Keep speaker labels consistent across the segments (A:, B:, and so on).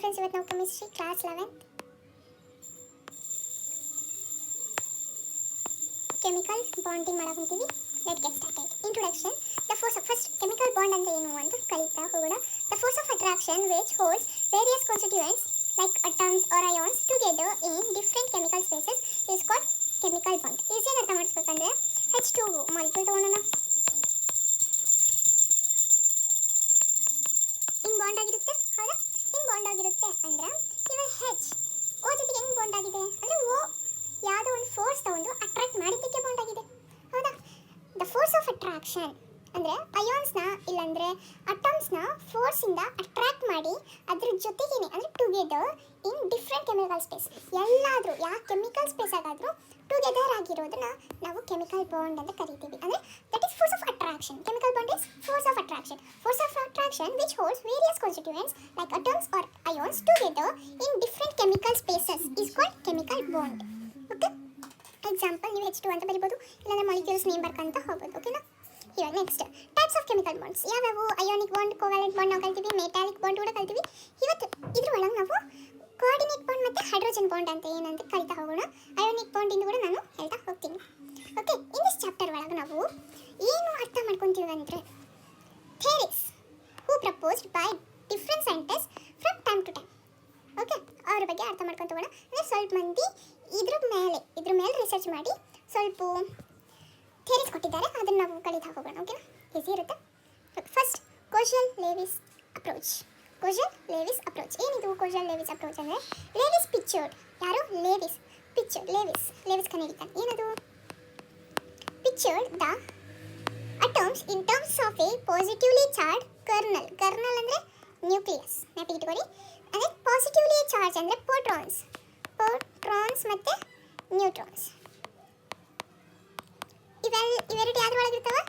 A: Friends, ಇವತ್ತು ನಾವು chemistry class 11 chemical bonding ಮಾಡಕೊಂತೀವಿ. Let get started. Introduction. The force of first chemical bond ಅಂದ್ರೆ ಏನು ಅಂತ ಕಲಿತಾ ಹೋಗೋಣ. The force of attraction which holds various constituents like atoms or ions together in different chemical spaces is called chemical bond. ಈಸಿಯಾಗಿ ಅರ್ಥ ಮಾಡಿಸ್ಬೇಕಂದ್ರೆ H2O molecule ತಗೊಳ್ಳೋಣ. ಹಿಂಗೆ ಬಾಂಡ್ ಆಗಿರುತ್ತೆ, ಹೌದಾ? ಹಿಂಗೆ ಬಾಂಡ್ ಆಗಿರುತ್ತೆ ಅಂದ್ರೆ ಇವಾಗ O ಜೊತೆಗೆ ಹೆಂಗೆ ಬಾಂಡ್ ಆಗಿದೆ ಅಂದರೆ O ಯಾವುದೋ ಒಂದು ಫೋರ್ಸ್ ತಗೊಂಡು ಅಟ್ರಾಕ್ಟ್ ಮಾಡಿದ್ದಕ್ಕೆ ಬಾಂಡ್ ಆಗಿದೆ, ಹೌದಾ? ದ ಫೋರ್ಸ್ ಆಫ್ ಅಟ್ರಾಕ್ಷನ್ ಅಂದರೆ ಅಯಾನ್ಸ್ನ ಇಲ್ಲಾಂದರೆ ಅಟಮ್ಸ್ನ ಫೋರ್ಸಿಂದ ಅಟ್ರಾಕ್ಟ್ ಮಾಡಿ ಅದ್ರ ಜೊತೆಗೇನೆ ಅಂದರೆ together in different chemical space. ಎಲ್ಲಾದರೂ ಯಾವ ಕೆಮಿಕಲ್ ಸ್ಪೇಸ್ ಆಗಾದರೂ ಟುಗೆದರ್ ಆಗಿರೋದನ್ನ ನಾವು ಕೆಮಿಕಲ್ ಬಾಂಡ್ ಅಂತ ಕರಿತೀವಿ. ಅಂದರೆ that is force of attraction. Chemical bond is force of attraction. Force of attraction which holds various constituents like atoms or ions together in different chemical spaces is called chemical bond. Okay, example ನೀವು H2 ಅಂತ ಬರಿಬೋದು, ಇಲ್ಲಾಂದರೆ molecules name ಬರ್ಕಂತ ಹೋಗ್ಬೋದು. ಓಕೆನಾ? Here next types of chemical bonds. ಯಾವ್ಯಾವು? Ionic bond, covalent bond ನಾವು ಕಲ್ತೀವಿ, metallic bond ಕೂಡ ಕಲ್ತೀವಿ. ಇವತ್ತು ಇದ್ರ ಒಳಗೆ ನಾವು ಕೋಆರ್ಡಿನೇಟ್ ಬಾಂಡ್ ಮತ್ತು ಹೈಡ್ರೋಜನ್ ಬಾಂಡ್ ಅಂತ ಏನಂತ ಕಲಿತಾ ಹೋಗೋಣ. ಅಯೋನಿಕ್ ಬಾಂಡ್ ಇಂದು ಕೂಡ ನಾನು ಹೇಳ್ತಾ ಹೋಗ್ತೀನಿ. ಓಕೆ, ಇನ್ ದಿಸ್ ಚಾಪ್ಟರ್ ಒಳಗೆ ನಾವು ಏನು ಅರ್ಥ ಮಾಡ್ಕೊತೀವಿ ಅಂದರೆ theories who proposed by different scientist from time to time. Okay, ಅವ್ರ ಬಗ್ಗೆ ಅರ್ಥ ಮಾಡ್ಕೊಂಡು ಹೋಗೋಣ. ಅಂದರೆ ಸ್ವಲ್ಪ ಮಂದಿ ಇದ್ರ ಮೇಲೆ ರಿಸರ್ಚ್ ಮಾಡಿ ಸ್ವಲ್ಪ ಥಿಯರೀಸ್ ಕೊಟ್ಟಿದ್ದಾರೆ, ಅದನ್ನು ನಾವು ಕಲಿತಾ ಹೋಗೋಣ. ಓಕೆನಾ? ಈಸಿ ಇರುತ್ತೆ. First Kossel Lewis approach. Kossel Lewis approach ಏನಿದು? ಕೋಶಲ್-ಲೇವಿಸ್ ಅಪ್ರೋಚ್ ಅಂದರೆ ಲೇವಿಸ್ ಪಿಕ್ಚರ್ಡ್. ಯಾರು? ಲೇವಿಸ್ ಪಿಕ್ಚರ್ಡ್. ಲೇವಿಸ್ ಕನ್ನಡಿಗನ್. ಏನದು? Pictured the atoms in terms of a positively charge kernel. Kernel ಅಂದರೆ ನ್ಯೂಕ್ಲಿಯಸ್, ನೆನಪಿಟ್ಕೊಳ್ಳಿ. ಅಂದರೆ ಪಾಸಿಟಿವ್ಲಿ ಚಾರ್ಜ್ ಅಂದರೆ ಪ್ರೋಟಾನ್ಸ್ ಮತ್ತು ನ್ಯೂಟ್ರಾನ್ಸ್. ಇವೆರಡು ಯಾವ್ದ್ರೊಳಗಿರ್ತಾವ?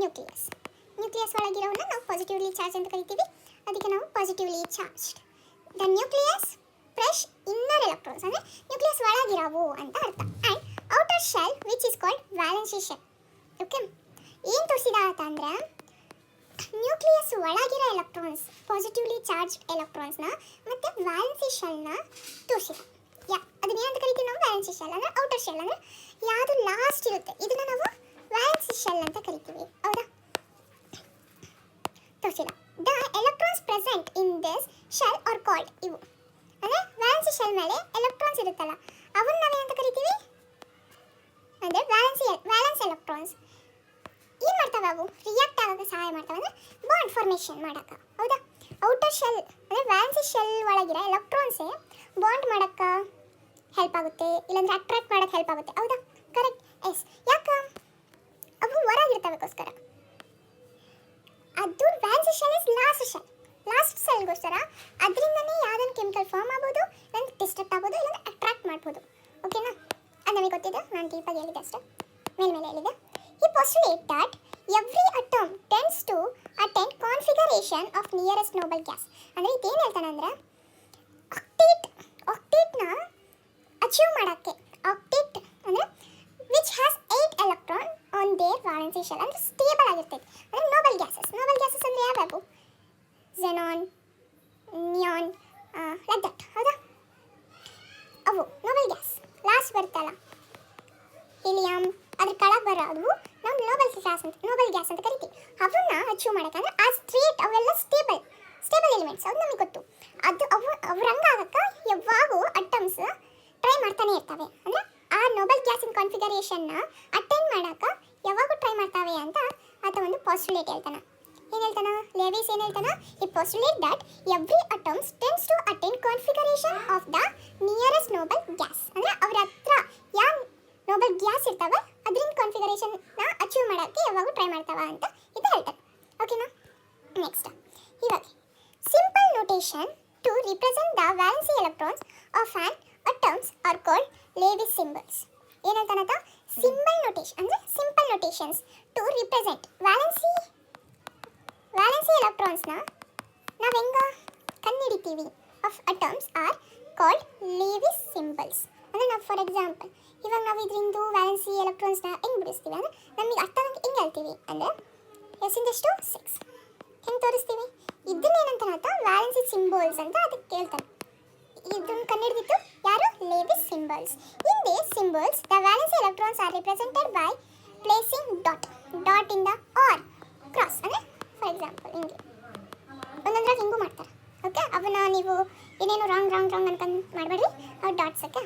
A: ನ್ಯೂಕ್ಲಿಯಸ್ ಒಳಗಿರೋವನ್ನ ನಾವು ಪಾಸಿಟಿವ್ಲಿ ಚಾರ್ಜ್ ಅಂತ ಕರಿತೀವಿ. ಅದಕ್ಕೆ ನಾವು positively charged. The nucleus fresh inner electrons ಅಂದರೆ ನ್ಯೂಕ್ಲಿಯಸ್ ಒಳಗಿರೋವು ಅಂತ ಅರ್ಥ. And outer shell which is called valency shell. Okay, ಏನು ತೋರಿಸಿದ ಅಂತಂದರೆ ನ್ಯೂಕ್ಲಿಯಸ್ ಒಳಗಿರೋ ಎಲೆಕ್ಟ್ರಾನ್ಸ್, ಪಾಸಿಟಿವ್ಲಿ ಚಾರ್ಜ್ಡ್ ಎಲೆಕ್ಟ್ರಾನ್ಸ್ನ ಮತ್ತು ವ್ಯಾಲೆನ್ಸಿ ಶೆಲ್ನ ತೋರಿಸಿದ. ಅದನ್ನೇನಂತ ಕರಿತೀವಿ ನಾವು? Valency shell. ಅಂದರೆ ಔಟರ್ ಶೆಲ್ ಅಂದರೆ ಯಾವುದು ಲಾಸ್ಟ್ ಇರುತ್ತೆ, ಇದನ್ನು ನಾವು ವ್ಯಾಲೆನ್ಸಿ ಶೆಲ್ ಅಂತ ಕರಿತೀವಿ, ಹೌದಾ? ತೋರಿಸಿದ. The electrons present in this shell are called, ಇವು ಅಂದರೆ ವ್ಯಾಲೆನ್ಸಿ ಶೆಲ್ ಮೇಲೆ ಎಲೆಕ್ಟ್ರಾನ್ಸ್ ಇರುತ್ತಲ್ಲ ಅವನ್ನ ನಾವೇನಂತ ಕರಿತೀವಿ ಅಂದರೆ ವ್ಯಾಲೆನ್ಸ್ ಎಲೆಕ್ಟ್ರಾನ್ಸ್. ಏನು ಮಾಡ್ತಾವೆ? ಅವು ರಿಯಾಕ್ಟ್ ಆಗೋಕ್ಕೆ ಸಹಾಯ ಮಾಡ್ತಾವೆ, ಅಂದರೆ ಬಾಂಡ್ ಫಾರ್ಮೇಷನ್ ಮಾಡೋಕ್ಕೆ, ಹೌದಾ? ಔಟರ್ ಶೆಲ್ ಅಂದರೆ ವ್ಯಾಲೆನ್ಸಿ ಶೆಲ್ ಒಳಗಿರೋ ಎಲೆಕ್ಟ್ರಾನ್ಸೇ ಬಾಂಡ್ ಮಾಡೋಕ್ಕೆ ಹೆಲ್ಪ್ ಆಗುತ್ತೆ, ಇಲ್ಲಾಂದರೆ ಅಟ್ರಾಕ್ಟ್ ಮಾಡೋಕ್ಕೆ ಹೆಲ್ಪ್ ಆಗುತ್ತೆ, ಹೌದಾ? ಕರೆಕ್ಟ್. ಎಸ್. ಯಾಕೆ? ಅವು ಹೊರಗಿರ್ತವಕ್ಕೋಸ್ಕರ. ಅದು ವ್ಯಾಲೆನ್ಸಿ ಶೆಲ್ ಇಸ್ ಲಾಸ್ಟ್ ಸೆಲ್ಗೋಸ್ಕರ. ಅದರಿಂದನೇ ಯಾವುದನ್ನು ಕೆಮಿಕಲ್ ಫಾರ್ಮ್ ಆಗ್ಬೋದು, ಇಲ್ಲಾಂದ್ರೆ ಡಿಸ್ಟ್ರಕ್ಟ್ ಆಗ್ಬೋದು, ಇಲ್ಲಾಂದ್ರೆ ಅಟ್ರಾಕ್ಟ್ ಮಾಡ್ಬೋದು. ಓಕೆನಾ? ಅದು ನಮಗೆ ಗೊತ್ತಿದೆ, ನಾನು ಡೀಪಾಗಿ ಹೇಳಿದೆ ಅಷ್ಟೇ, ಮೇಲೆ ಹೇಳಿದೆ. ಈ postulate that every atom tends to attend configuration of nearest noble gas. ಅಂದರೆ ಇದೇನು ಹೇಳ್ತಾನೆ ಅಂದರೆ ಆಕ್ಟೇಟ್ನ ಅಚೀವ್ ಮಾಡೋಕ್ಕೆ, ಆಕ್ಟೇಟ್ ಅಂದರೆ which has 8 electron on their valency shell, ಅಂದರೆ ಸ್ಟೇಬಲ್ ಆಗಿರ್ತೈತೆ. ಅಂದರೆ ನೋಬಲ್ ಗ್ಯಾಸಸ್ ಅಂದರೆ ಯಾವ್ಯಾವು? ಝೆನಾನ್, ನಿಯಾನ್, ಲೈಕ್ ದಟ್, ಹೌದಾ? ಅವು ನೋಬಲ್ ಗ್ಯಾಸ್. ಲಾಸ್ಟ್ ಬರ್ತಲ್ಲ ಹೀಲಿಯಂ, ಅದ್ರ ಕೆಳಗೆ ಬರೋದು ನಾವು ನೋಬಲ್ ಗ್ಯಾಸ್ ಅಂತ ಕರಿತೀವಿ. ಅವನ್ನ ಅಚೀವ್ ಮಾಡೋಕ್ಕಂದ್ರೆ ಆ ಅವೆಲ್ಲ ಸ್ಟೇಬಲ್ ಎಲಿಮೆಂಟ್ಸ್, ಅದು ನಮಗೆ ಗೊತ್ತು. ಅದು ಅವ್ರ ಹಂಗಾಗಕ್ಕೆ ಯಾವಾಗೂ ಅಟಮ್ಸ್ ಟ್ರೈ ಮಾಡ್ತಾನೆ ಇರ್ತವೆ. ಅಂದರೆ ಆ ನೋಬಲ್ ಗ್ಯಾಸಿನ ಕಾನ್ಫಿಗರೇಷನ್ನ ಅಟೆಂಡ್ ಮಾಡೋಕ್ಕೆ ಯಾವಾಗೂ ಟ್ರೈ ಮಾಡ್ತಾವೆ ಅಂತ ಆತ ಒಂದು ಪಾಸ್ಟುಲೇಟ್ ಹೇಳ್ತಾನೆ. ಏನು ಹೇಳ್ತಾನೆ? ಲೇವಿಸ್ ಏನು ಹೇಳ್ತಾನೆ? ಈ postulate that every atoms tends to attend configuration of the nearest noble gas. ಅಂದರೆ ಅವ್ರ ಹತ್ರ ಯಾವ ನೋಬಲ್ ಗ್ಯಾಸ್ ಇರ್ತಾವೆ ಅದರಿಂದ ಕಾನ್ಫಿಗರೇಷನ್ನ ಅಚೀವ್ ಮಾಡೋಕ್ಕೆ ಯಾವಾಗೂ ಟ್ರೈ ಮಾಡ್ತಾವ ಅಂತ ಇದು ಹೇಳ್ತಾರೆ. ಓಕೆನಾ? ನೆಕ್ಸ್ಟ್, ಇವಾಗ simple notation to represent the valency electrons of an atoms are called Lewis symbols. ಏನು ಹೇಳ್ತಾನಂತ? Simple notations to represent valency ಎಲೆಕ್ಟ್ರಾನ್ಸ್ನ ನಾವು ಹೆಂಗೆ ಕಂಡುಹಿಡಿತೀವಿ of atoms are called Lewis symbols. ಅಂದರೆ ನಾವು ಫಾರ್ ಎಕ್ಸಾಂಪಲ್ ಇವಾಗ ನಾವು ಇದರಿಂದ ವ್ಯಾಲೆನ್ಸಿ ಎಲೆಕ್ಟ್ರಾನ್ಸ್ನ ಹೆಂಗೆ ಬಿಡಿಸ್ತೀವಿ ಅಂದರೆ ನಮಗೆ ಅರ್ಥ ಆಗಂಗೆ ಹೆಂಗೆ ಹೇಳ್ತೀವಿ ಅಂದರೆ S⁻⁶ ಹೆಂಗೆ ತೋರಿಸ್ತೀವಿ? ಇದನ್ನೇನಂತ ವ್ಯಾಲೆನ್ಸಿ ಸಿಂಬಲ್ಸ್ ಅಂತ ಅದಕ್ಕೆ ಕೇಳ್ತಾರೆ. ಇದನ್ನು ಕಂಡುಹಿಡಿದಿತ್ತು ಯಾರು? ಲೇವಿಸ್ symbols. In these symbols, the valence electrons are represented by placing dot in the or cross. ಅಂದರೆ ಫಾರ್ ಎಕ್ಸಾಂಪಲ್ ಹಿಂಗೆ ಒಂದೊಂದ್ರಾಗ ಹಿಂಗೂ ಮಾಡ್ತಾರೆ. ಓಕೆ, ಅವನ್ನ ನೀವು ಏನೇನು ರಾಂಗ್ ಅನ್ಕೊಂಡು ಮಾಡಬೇಡ್ರಿ. ಅವ್ರು dots. Okay,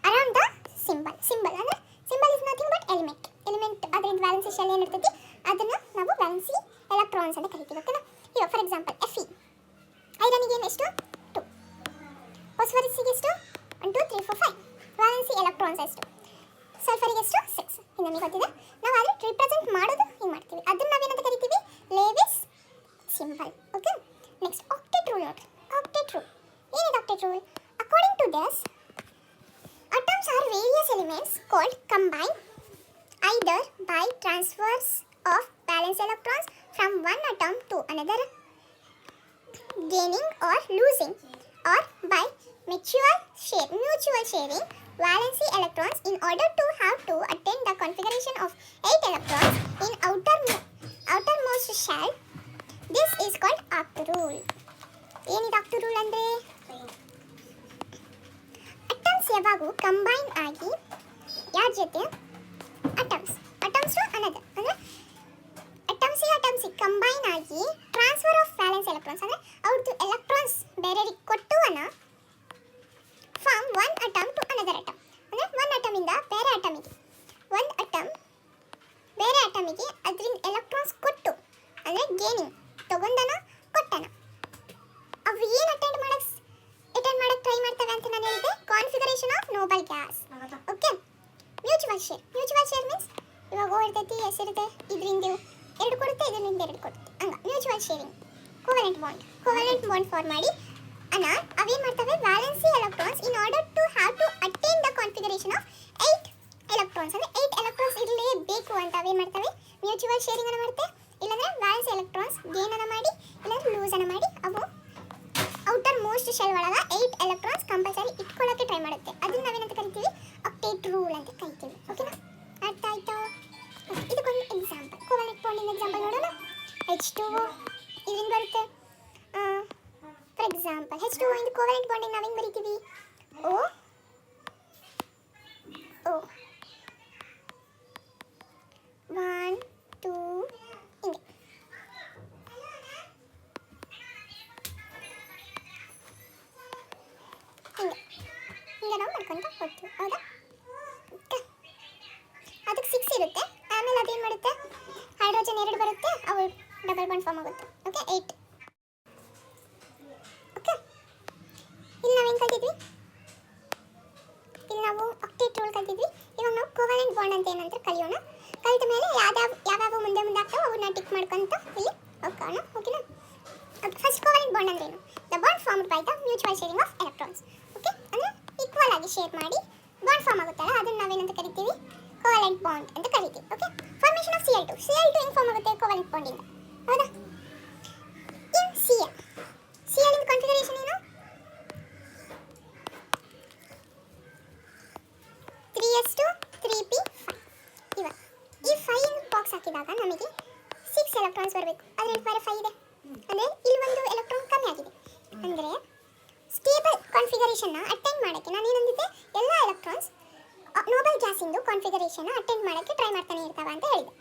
A: around the symbol ಅಂದರೆ symbol is nothing but element ಅದರಿಂದ ವ್ಯಾಲೆನ್ಸಿ ಶೆಲ್ ಏನಿರ್ತೈತಿ ಅದನ್ನು ನಾವು ವ್ಯಾಲೆನ್ಸಿ ಎಲೆಕ್ಟ್ರಾನ್ಸ್ ಅಂತ ಕರಿತೀವಿ. ಓಕೆನಾ? ಇವಾಗ ಫಾರ್ ಎಕ್ಸಾಂಪಲ್ Fe ಐರನ್ಗೆ ಏನು ಎಷ್ಟು? 2. ಫಾಸ್ಫರಸ್ಸಿಗೆ ಎಷ್ಟು? 1 2 3 4 5. ವ್ಯಾಲೆನ್ಸಿ ಎಲೆಕ್ಟ್ರಾನ್ಸ್ ಎಷ್ಟು? ಸಲ್ಫರಿಗೆ ಎಷ್ಟು? 6. ಇದು ನಮಗೆ ಗೊತ್ತಿದೆ. ನಾವು ಆದರೆ ರಿಪ್ರೆಸೆಂಟ್ ಮಾಡೋದು ಹಿಂಗೆ ಮಾಡ್ತೀವಿ. ಅದನ್ನು ನಾವೇನಂತ ಕರಿತೀವಿ? Lewis symbol. Okay, next octet rule ನೋಡಿ. ಆಕ್ಟೇಟ್ ರೂಲ್ ಏನಿದೆ? Octet rule according to this atoms are various elements called combined either by transfers of valence electrons from one atom to another, gaining or losing, or by mutual sharing valency electrons in order to have to attain the configuration of 8 electrons in outermost shell. This is called octet rule. ಏನಿದೆ octet rule ಅಂದ್ರೆ? Atoms ಯಾವಾಗೂ combine ಆಗಿ ಯಾರ ಜೊತೆ? Atoms to another ಅಂದರೆ ಅಟಮ್ಸಿಗೆ combine ಆಗಿ transfer of valence electrons ಅಂದರೆ ಅವ್ರದ್ದು ಎಲೆಕ್ಟ್ರಾನ್ಸ್ ಬೇರೆಯವರಿಗೆ ಕೊಟ್ಟುವನ from one atom to another atom ಅಂದರೆ ಒಂದು ಅಟಮಿಂದ ಬೇರೆ ಅಟಮಿಗೆ, ಒಂದು ಅಟಮ್ ಬೇರೆ ಅಟಮಿಗೆ ಅದರಿಂದ ಎಲೆಕ್ಟ್ರಾನ್ಸ್ ಕೊಟ್ಟು ಅಂದರೆ ಗೇನಿಂಗ್ ತಗೊಂಡನ ಕೊಟ್ಟನ. ಅವು ಏನು ಅಟೆಂಡ್ ಮಾಡಕ್ಕೆ ಟ್ರೈ ಮಾಡ್ತವೆ ಅಂತ ನಾನು ಹೇಳಿದೆ? Configuration of Nobel gas. Okay, mutual share means ಇವಾಗ ಇರ್ತೈತಿ, ಹೆಸರಿದೆ, ಇದರಿಂದ 2 ಕೊಡುತ್ತೆ, ಇದರಿಂದ 2 ಕೊಡುತ್ತೆ, ಹಂಗೆ mutual sharing. Covalent bond form ಮಾಡಿ ಅವೇನು ಮಾಡ್ತವೆ? Valency electrons in order to have to attain the configuration of 8 electrons ಅಂದರೆ 8 ಎಲೆಕ್ಟ್ರಾನ್ಸ್ ಇರಲೇಬೇಕು ಅಂತ ಅವೇನು ಮಾಡ್ತವೆ? ಮ್ಯೂಚುವಲ್ ಶೇರಿಂಗ್ ಅನ್ನು ಮಾಡುತ್ತೆ. ಇಲ್ಲಾಂದರೆ ವ್ಯಾಲೆನ್ಸಿ ಎಲೆಕ್ಟ್ರಾನ್ಸ್ ಗೇನ್ ಅನ್ನು ಮಾಡಿ, ಇಲ್ಲಾಂದರೆ ಲೂಸ್ ಅನ್ನು ಮಾಡಿ ಅವು ಔಟರ್ ಮೋಸ್ಟ್ ಶೆಲ್ ಒಳಗೆ 8 ಎಲೆಕ್ಟ್ರಾನ್ಸ್ ಕಂಪಲ್ಸರಿ ಇಟ್ಕೊಳ್ಳೋಕೆ ಟ್ರೈ ಮಾಡುತ್ತೆ. ಅದನ್ನ ನಾವೇನಂತ ಕರಿತೀವಿ? ಆಕ್ಟೇಟ್ ರೂಲ್ ಅಂತ ಕರಿತೀವಿ. ಓಕೆನಾ? ಅರ್ಥ ಆಯ್ತಾ? ಇದಕ್ಕೊಂದು ಎಕ್ಸಾಂಪಲ್, ಕೋವೆಲೆಂಟ್ ಬಾಂಡಿನ ಎಕ್ಸಾಂಪಲ್ ನೋಡೋಣ. H2O ಇದರಿಂದ ಬರುತ್ತೆ. ಫಾರ್ ಎಕ್ಸಾಂಪಲ್ H2O ಇಂದ ಕೋವೆಲೆಂಟ್ ಬಾಂಡಿನ ನಾವು ಹೆಂಗೆ ಬರಿತೀವಿ? O 1 2 ಹಿಂಗೆ. ಹಿಂಗೆ ನಾವು ಮಾಡ್ಕೊಂತ ಹೋಗ್ತೀವಿ. ಹೌದಾ? ಅದಕ್ಕೆ 6 ಇರುತ್ತೆ. ಆಮೇಲೆ ಅದೇನು ಮಾಡುತ್ತೆ? ಹೈಡ್ರೋಜನ್ 2 ಬರುತ್ತೆ, ಅವು ಡಬಲ್ ಬಾಂಡ್ ಫಾರ್ಮ್ ಆಗುತ್ತೆ. ಓಕೆ, 8. ಓಕೆ, ಇಲ್ಲಿ ನಾವು ಏನು ಕಲ್ತಿದ್ವಿ? ಇಲ್ಲಿ ನಾವು ಆಕ್ಟೇಟ್ ರೂಲ್ ಕಲ್ತಿದ್ವಿ. ಇವಾಗ ನಾವು ಕೋವೆಲೆಂಟ್ ಬಾಂಡ್ ಅಂತ ಏನಂತ ಕಲಿಯೋಣ. ಕಲಿತ ಮೇಲೆ ಯಾವ್ಯಾವ ಮುಂದೆ ಆಗ್ತಾವೆ ಅವನ್ನ ಟಿಕ್ ಮಾಡ್ಕೊಂತ ಇಲ್ಲಿ ಹೋಗೋಣ. ಓಕೆನಾ? ಫಸ್ಟ್ ಕೋವೆಲೆಂಟ್ ಬಾಂಡ್ ಅಂದ್ರೆ ಏನು? The bond formed by the mutual sharing of electrons. Okay, ಅಂದರೆ ಈಕ್ವಲ್ ಆಗಿ ಶೇರ್ ಮಾಡಿ ಬಾಂಡ್ ಫಾರ್ಮ್ ಆಗುತ್ತಲ್ಲ, ಅದನ್ನು ನಾವೇನಂತ ಕರಿತೀವಿ? ಕೋವೆಲೆಂಟ್ ಬಾಂಡ್ ಅಂತ ಕರಿತೀವಿ. ಓಕೆ, ಫಾರ್ಮೇಷನ್ ಆಫ್ Cl2 ಹೆಂಗೆ ಫಾರ್ಮ್ ಆಗುತ್ತೆ? ಕೋವೆಲೆಂಟ್ ಬಾಂಡಿಂದ. ಹೌದಾ? ಇನ್ Cl ಇಂದ ಕಾನ್ಫಿಗರೇಷನ್ ಏನು? 3s2 3p5. ಇವಾಗ ಈ 5 ಬಾಕ್ಸ್ ಹಾಕಿದಾಗ ನಮಗೆ 6 ಎಲೆಕ್ಟ್ರಾನ್ಸ್ ಬರಬೇಕು. ಅದರಲ್ಲಿ ಬೇರೆ 5 ಇದೆ ಅಂದರೆ ಇಲ್ಲಿ ಒಂದು ಎಲೆಕ್ಟ್ರಾನ್ ಕಮ್ಮಿ ಆಗಿದೆ. ಅಂದರೆ ಸ್ಟೇಬಲ್ ಕಾನ್ಫಿಗರೇಷನ್ನ ಅಟೆಂಡ್ ಮಾಡೋಕ್ಕೆ ನಾನು ಏನಂದಿದ್ದೆ? ಎಲ್ಲ ಎಲೆಕ್ಟ್ರಾನ್ಸ್ ನೋಬಲ್ ಗ್ಯಾಸಿಂದು ಕಾನ್ಫಿಗರೇಷನ್ನ ಅಟೆಂಡ್ ಮಾಡೋಕ್ಕೆ ಟ್ರೈ ಮಾಡ್ತಾನೆ ಇರ್ತಾವೆ ಅಂತ ಹೇಳಿದೆ.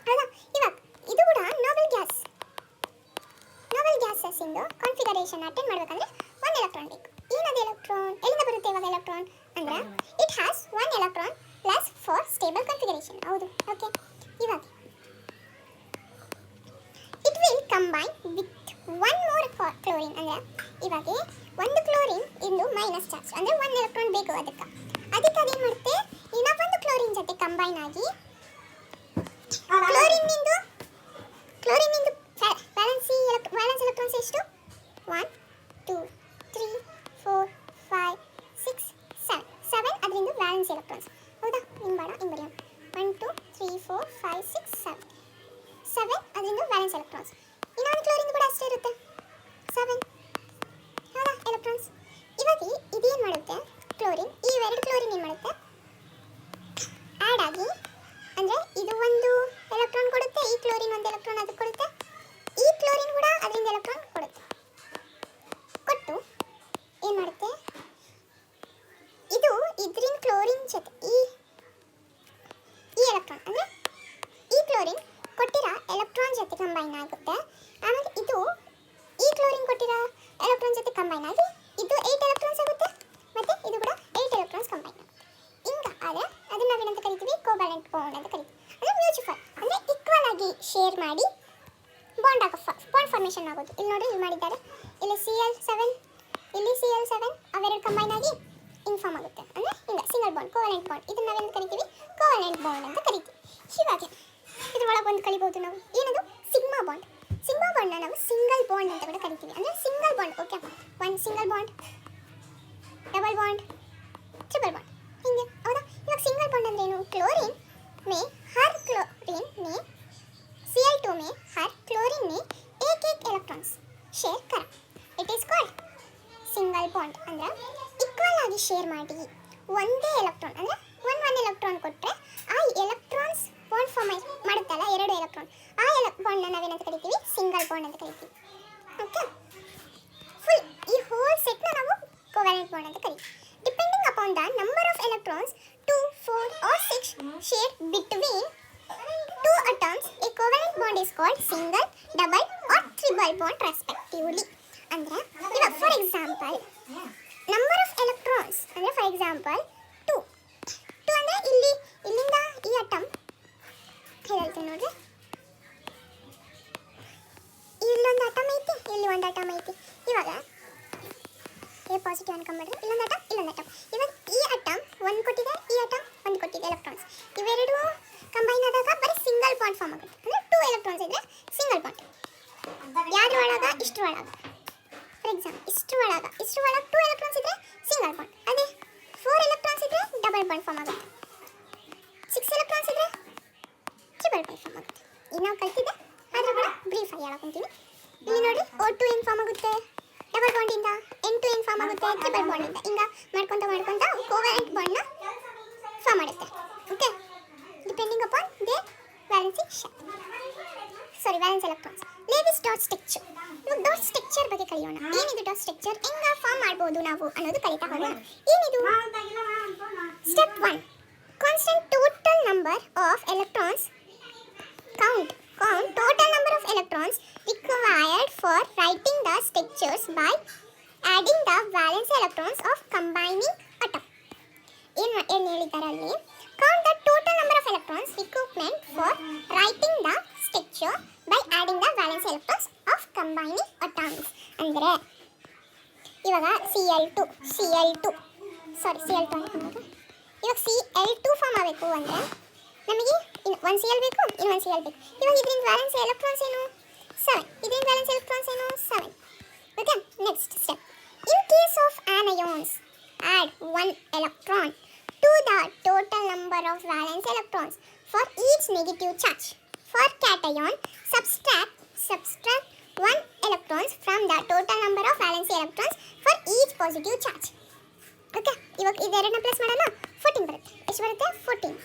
A: ಹೌದಾ? ಇವಾಗ ಇದು ಕೂಡ ನೋಬಲ್ ಗ್ಯಾಸಸ್ಸಿಂದು ಕಾನ್ಫಿಗರೇಷನ್ ಅಟೆಂಡ್ ಮಾಡಬೇಕಂದ್ರೆ 1 ಎಲೆಕ್ಟ್ರಾನ್ ಬೇಕು. ಏನದು ಎಲೆಕ್ಟ್ರಾನ್? ಎಲ್ಲಿಂದ ಬರುತ್ತೆ ಇವಾಗ ಎಲೆಕ್ಟ್ರಾನ್? ಅಂದರೆ it has 1 electron plus for stable configuration. ಹೌದು. ಓಕೆ, ಇವಾಗ it will combine with 1 more chlorine. ಅಂದರೆ ಇವಾಗ ಒಂದು ಕ್ಲೋರಿನ್ ಇಂದು ಮೈನಸ್ ಚಾರ್ಜ್ ಅಂದರೆ 1 ಎಲೆಕ್ಟ್ರಾನ್ ಬೇಕು. ಅದಕ್ಕೆ ಅದೇನು ಮಾಡುತ್ತೆ? ಇನ್ನೊಂದು ಕ್ಲೋರಿನ್ ಜೊತೆ ಕಂಬೈನ್ ಆಗಿ ಕ್ಲೋರಿನ್ನಿಂದು ವ್ಯಾಲೆನ್ಸ್ ಎಲೆಕ್ಟ್ರಾನ್ಸ್ ಎಷ್ಟು? 1 2 3 4 5 6 7 ಅದರಿಂದ ವ್ಯಾಲೆನ್ಸ್ ಎಲೆಕ್ಟ್ರಾನ್ಸ್. ಹೌದಾ? ಹಿಂಗೆ ಬೇಡ, ಹಿಂಗೆ ಬರೆಯೋಣ. 1 2 3 4 5 6 7 ಅದರಿಂದ ವ್ಯಾಲೆನ್ಸ್ ಎಲೆಕ್ಟ್ರಾನ್ಸ್. ಇನ್ನೊಂದು ಕ್ಲೋರಿನ್ ಕೂಡ ಅಷ್ಟೇ ಇರುತ್ತೆ, 7. ಹೌದಾ? ಎಲೆಕ್ಟ್ರಾನ್ಸ್. ಇವಾಗ ಇದೇನು ಮಾಡುತ್ತೆ? ಕ್ಲೋರಿನ್, ಈ 2 ಕ್ಲೋರಿನ್ ಏನು ಮಾಡುತ್ತೆ? ಆ್ಯಡ್ ಆಗಿ ಅಂದರೆ ಇದು ಒಂದು ಎಲೆಕ್ಟ್ರಾನ್ ಕೊಡುತ್ತೆ, ಈ ಕ್ಲೋರಿನ್ ಒಂದು ಎಲೆಕ್ಟ್ರಾನ್ ಅದಕ್ಕೆ ಕೊಡುತ್ತೆ, ಈ ಕ್ಲೋರಿನ್ ಕೂಡ ಅದರಿಂದ ಎಲೆಕ್ಟ್ರಾನ್ ಕೊಡುತ್ತೆ. ಕಂಬೈನ್ ಆಗುತ್ತೆ. ಆಮೇಲೆ ಇದು ಈ ಕ್ಲೋರಿನ್ ಕೊಟ್ಟಿರೋ ಎಲೆಕ್ಟ್ರಾನ್ ಜೊತೆ ಕಂಬೈನ್ ಆಗಿ ಇದು 8 ಎಲೆಕ್ಟ್ರಾನ್ಸ್ ಆಗುತ್ತೆ, ಮತ್ತು ಇದು ಕೂಡ 8 ಎಲೆಕ್ಟ್ರಾನ್ಸ್ ಕಂಬೈನ್ ಆಗುತ್ತೆ. ಹಿಂಗೆ ಆದರೆ ಅದನ್ನ ನಾವೇನಂತ ಕರಿತೀವಿ, ಕೋವ್ಯಾಲೆಂಟ್ ಬಾಂಡ್ ಅಂತ ಕರಿತೀವಿ. ಅಂದರೆ ಮ್ಯೂಚುವಲ್ ಅಂದರೆ ಈಕ್ವಲ್ ಆಗಿ ಶೇರ್ ಮಾಡಿ ಬಾಂಡ್ ಫಾರ್ಮೇಷನ್ ಆಗೋದು. ಇಲ್ಲಿ ನೋಡಿ, ಇಲ್ಲಿ ಮಾಡಿದ್ದಾರೆ, ಇಲ್ಲಿ Cl7, ಇಲ್ಲಿ Cl7 ಅವೆರಡು ಕಂಬೈನ್ ಆಗಿ ಇನ್ಫಾರ್ಮ್ ಆಗುತ್ತೆ. ಅಂದರೆ ಹಿಂಗೆ ಸಿಂಗಲ್ ಬಾಂಡ್, ಕೋವ್ಯಾಲೆಂಟ್ ಬಾಂಡ್. ಇದನ್ನ ನಾವೇನು ಕರಿತೀವಿ, ಕೋವ್ಯಾಲೆಂಟ್ ಬಾಂಡ್ ಅಂತ ಕರಿತೀವಿ. ಇವಾಗ ಇದ್ರೊಳಗೆ ಒಂದು ಕಲಿಬೋದು ನಾವು, ಏನದು ಸಿಗ್ಮಾ ಬಾಂಡ್. ಸಿಗ್ಮಾ ಬಾಂಡ್ನ ನಾವು ಸಿಂಗಲ್ ಬಾಂಡ್ ಅಂತ ಕೂಡ ಕರಿತೀವಿ. ಅಂದರೆ ಸಿಂಗಲ್ ಬಾಂಡ್, ಓಕೆ, ಒಂದು single bond, double bond, triple bond, ಹಿಂಗೆ. ಹೌದಾ? ಇವಾಗ ಸಿಂಗಲ್ ಬಾಂಡ್ ಅಂದ್ರೆ ಏನು? क्लोरीन में हर क्लोरीन में Cl2 में हर क्लोरीन ने एक इलेक्ट्रॉन्स शेयर करा. It is called single bond. ಅಂದ್ರೆ ಈಕ್ವಲ್ ಆಗಿ ಶೇರ್ ಮಾಡಿ ಒಂದೇ ಎಲೆಕ್ಟ್ರಾನ್, ಅಂದ್ರೆ ಒಂದು ಎಲೆಕ್ಟ್ರಾನ್ ಕೊಟ್ಟರೆ ಆ ಎಲೆಕ್ಟ್ರಾನ್ಸ್ ಬಾಂಡ್ ಫಾರ್ಮ್ ಮಾಡುತ್ತಲ್ಲ, ಎರಡು ಎಲೆಕ್ಟ್ರಾನ್, ಆ ಬಾಂಡ್ನ ನಾವೇನಂತ ಕರಿತೀವಿ, ಸಿಂಗಲ್ ಬಾಂಡ್ ಅಂತ ಕರಿತೀವಿ. ಓಕೆ, ಫುಲ್ ಈ ಹೋಲ್ ಸೆಟ್ನ ನಾವು ಕೋವ್ಯಾಲೆಂಟ್ ಬಾಂಡ್ ಅಂತ ಕರಿತೀವಿ. Depending upon the number of electrons 2, 4 or 6 shared between two atoms, a covalent bond is called single, double or triple bond respectively. ಅಂದ್ರೆ ಇವಾಗ for example number of electrons ಅಂದ್ರೆ for example 2 ಅಂದ್ರೆ ಇಲ್ಲಿಂದ ಈ atom ಹೇಳ್ತೀನಿ ನೋಡ್ರಿ, ಇಲ್ಲೊಂದು ಅಟಮ್ ಐತಿ, ಇಲ್ಲಿ ಒಂದು ಅಟಮ್ ಐತಿ. ಇವಾಗ ಎ ಪಾಸಿಟಿವ್ ಅನ್ಕೊಂಡ್ಬಿಡ್ರಿ, ಇಲ್ಲೊಂದು ಅಟಮ್. ಇವಾಗ ಈ ಅಟಮ್ ಒಂದು ಕೊಟ್ಟಿದೆ, ಈ ಅಟಮ್ ಒಂದು ಕೊಟ್ಟಿದೆ ಎಲೆಕ್ಟ್ರಾನ್ಸ್. ಇವೆರಡು ಕಂಬೈನ್ ಆದಾಗ ಬರೀ ಸಿಂಗಲ್ ಬಾಂಡ್ ಫಾರ್ಮ್ ಆಗುತ್ತೆ. ಅಂದರೆ 2 ಎಲೆಕ್ಟ್ರಾನ್ಸ್ ಇದ್ರೆ ಸಿಂಗಲ್ ಬಾಂಡ್. ಯಾವ್ದ್ರೊಳಗ? ಇಷ್ಟರೊಳಗ. ಫಾರ್ ಎಕ್ಸಾಂಪಲ್ ಇಷ್ಟರೊಳಗ 2 ಎಲೆಕ್ಟ್ರಾನ್ಸ್ ಇದ್ರೆ ಸಿಂಗಲ್ ಬಾಂಡ್. ಅದೇ 4 ಎಲೆಕ್ಟ್ರಾನ್ಸ್ ಇದ್ರೆ ಡಬಲ್ ಬಾಂಡ್ ಫಾರ್ಮ್ ಆಗುತ್ತೆ. 6 ಎಲೆಕ್ಟ್ರಾನ್ಸ್ ಇದ್ರೆ ಟ್ರಿಪಲ್ ಬಾಂಡ್ ಫಾರ್ಮ್ ಆಗುತ್ತೆ. ಈಗ ನಾವು ಕಲ್ತಿದ್ದೆ ಆದ್ರೂ ಕೂಡ ಬ್ರೀಫ್ ಆಗಿ ಹೇಳಕೊಂತೀನಿ. ಇಲ್ಲಿ ನೋಡಿ, O2 ಏನು ಫಾರ್ಮ್ ಆಗುತ್ತೆ ಡಬಲ್ ಬಾಂಡಿಂದ, N2 ಏನು ಫಾರ್ಮ್ ಆಗುತ್ತೆ ಟ್ರಿಪಲ್ ಬಾಂಡಿಂದ. ಹಿಂಗೆ ಮಾಡ್ಕೊಂತ ಕೋವ್ಯಾಲೆಂಟ್ ಬಾಂಡ್ನ ಫಾರ್ಮ್ ಮಾಡುತ್ತೆ. Okay, depending upon the valence electrons. Lewis dot structure. ಇವಾಗ ಡಾಟ್ ಸ್ಟ್ರಕ್ಚರ್ ಬಗ್ಗೆ ಕಲಿಯೋಣ. ಏನಿದು ಡಾಟ್ ಸ್ಟ್ರಕ್ಚರ್, ಹೆಂಗೆ ಫಾರ್ಮ್ ಮಾಡ್ಬೋದು ನಾವು ಅನ್ನೋದು ಕಲಿತಾ ಹೋಗೋಣ. ಏನಿದು? Step 1, constant total number of electrons. Count total number of electrons required for writing the structures by adding the valence electrons of combining atom. ಏನು ಹೇಳಿದ್ದಾರೆ ಅಲ್ಲಿ? Count the total number of electrons requirement for writing the structure by adding the valence electrons of combining atoms. ಅಂದರೆ ಇವಾಗ Cl2 ಅನ್ಕೊಂಡ್ರೆ ಇವಾಗ Cl2 form ಆಗಬೇಕು ಅಂದರೆ ನಮಗೆ ಒಂದು Cl ಬೇಕು, ಇನ್ನೊಂದು Cl ಬೇಕು. ಇವಾಗ ಇದರಿಂದ ವ್ಯಾಲೆನ್ಸ್ ಎಲೆಕ್ಟ್ರಾನ್ಸ್ ಏನು? 7. ಇದರಿಂದ ವ್ಯಾಲೆನ್ಸ್ ಎಲೆಕ್ಟ್ರಾನ್ಸ್ ಏನು? 7. Okay, next step. In case of anions, add 1 electron to the total number of valence electrons for each negative charge. For cation, subtract 1 electrons from the total number of valence electrons for each positive charge. Okay, ಇವಾಗ ಇದೆರಡನ್ನ plus ಮಾಡೋಣ, 14 ಬರುತ್ತೆ. ಎಷ್ಟು ಬರುತ್ತೆ? 14.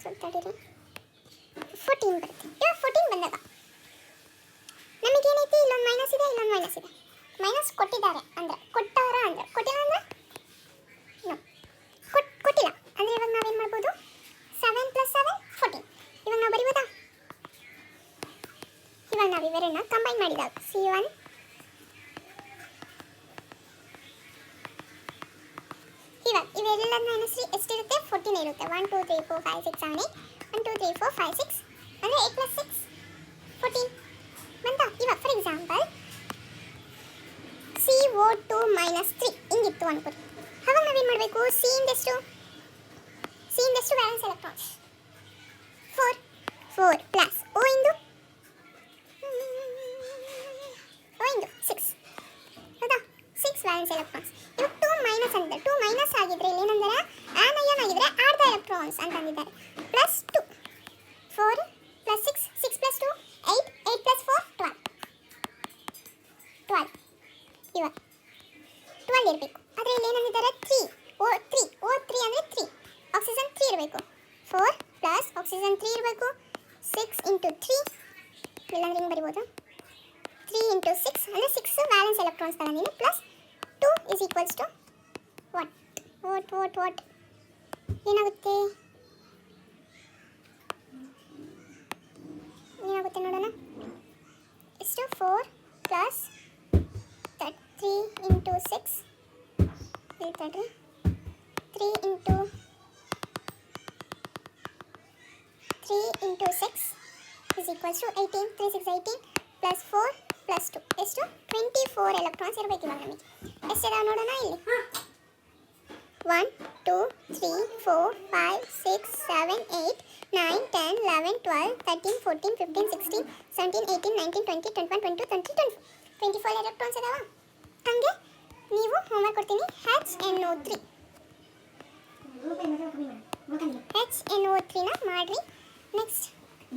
A: 14 ಬರುತ್ತೆ. ಇವಾಗ 14 ಬಂದಾಗ ನಮಗೇನೈತಿ, ಇಲ್ಲೊಂದು minus ಇದೆ, ಇಲ್ಲೊಂದು ಮೈನಸ್ ಇದೆ. ಮೈನಸ್ ಕೊಟ್ಟಿದ್ದಾರೆ ಅಂದರೆ, ಕೊಟ್ಟಾರ ಅಂದರೆ, ಕೊಟ್ಟಿಲ್ಲ ಅಂದರೆ ಕೊಟ್ಟಿಲ್ಲ ಅಂದರೆ ಇವಾಗ ನಾವೇನು ಮಾಡ್ಬೋದು? 7 + 7 14. ಇವಾಗ ನಾವು ಬರೀಬೋದಾ? ಇವಾಗ ನಾವು ಇವೆರಡನ್ನ ಕಂಬೈನ್ ಮಾಡಿದಾಗ C1 ಇವಾಗ ಇವೆಲ್ಲದನ್ನ ಎಣಿಸಿ ಎಷ್ಟಿರುತ್ತೆ? 14 ಇರುತ್ತೆ. 1 2 3 4 5 6 7 8 1 2 3 4 5 6 ಅಂದರೆ 8 + 6 14 ಬಂತಾ? ಇವಾಗ ಫಾರ್ ಎಕ್ಸಾಂಪಲ್ CO2 - 3 ಹಿಂಗಿತ್ತು ಅನ್ಕೋರಿ. ಅವಾಗ ನಾವೇನು ಮಾಡಬೇಕು? ಸಿ ಇಂದೆಷ್ಟು ವ್ಯಾಲೆನ್ಸ್ ಎಲೆಕ್ಟ್ರಾನ್ಸ್? 4 ಪ್ಲಸ್ O ಇಂದು 6. ಹೌದಾ? 6 ವ್ಯಾಲೆನ್ಸ್ ಎಲೆಕ್ಟ್ರಾನ್ಸ್. ಇವಾಗ 2 ಮೈನಸ್ ಅಂದಿದ್ದಾರೆ. 2 ಮೈನಸ್ ಆಗಿದ್ರೆ ಇಲ್ಲಿ ಏನಂದರೆ ಆನಯನ್ ಆಗಿದ್ರೆ ಆಡ್ ದ ಎಲೆಕ್ಟ್ರಾನ್ಸ್ ಅಂತ ಅಂದಿದ್ದಾರೆ. ಪ್ಲಸ್ 2 4 + 6 6 + 2 8 8 + 4 12. ಇವಾಗ 12 ಇರಬೇಕು. ಆದರೆ ಇಲ್ಲಿ ಏನಂದಿದ್ದಾರೆ? 3 O3 ಅಂದರೆ 3 ಆಕ್ಸಿಜನ್ 3 ಇರಬೇಕು. 4 ಪ್ಲಸ್ ಆಕ್ಸಿಜನ್ 3 ಇರಬೇಕು. 6 × 3 ಇಲ್ಲಾಂದ್ರೆ ಹಿಂಗೆ ಬರಿಬೋದು. 3 × 6 ಅಂದರೆ 6 ವ್ಯಾಲೆನ್ಸ್ ಎಲೆಕ್ಟ್ರಾನ್ಸ್ ತಗೊಂಡಿನಿ. ಪ್ಲಸ್ 2 = ವಾಟ್ ಏನಾಗುತ್ತೆ? ಏನಾಗುತ್ತೆ ನೋಡೋಣ. ಎಷ್ಟು 4 plus 3 into 6 ಹೇಳ್ತಡ್ರಿ 3 into 6 is equals to 18. 3 6 18 plus 4 plus 2 ಎಷ್ಟು 24 ಎಲೆಕ್ಟ್ರಾನ್ಸ್ ಇರಬೇಕು. ಇವಾಗ ನಮಗೆ ಎಷ್ಟಿದಾವೆ ನೋಡೋಣ. ಇಲ್ಲಿ 1 2 3 4 5 6 7 8 9 10 11 12 13 14 15 16 17 18 19 20 21 22 23 24 ಎಲೆಕ್ಟ್ರಾನ್ಸ್ ಇದಾವ. ಹಾಗೆ ನೀವು ಹೋಮ್ವರ್ಕ್ ಕೊಡ್ತೀನಿ. HNO3 HNO3ನ ಮಾಡ್ರಿ. ನೆಕ್ಸ್ಟ್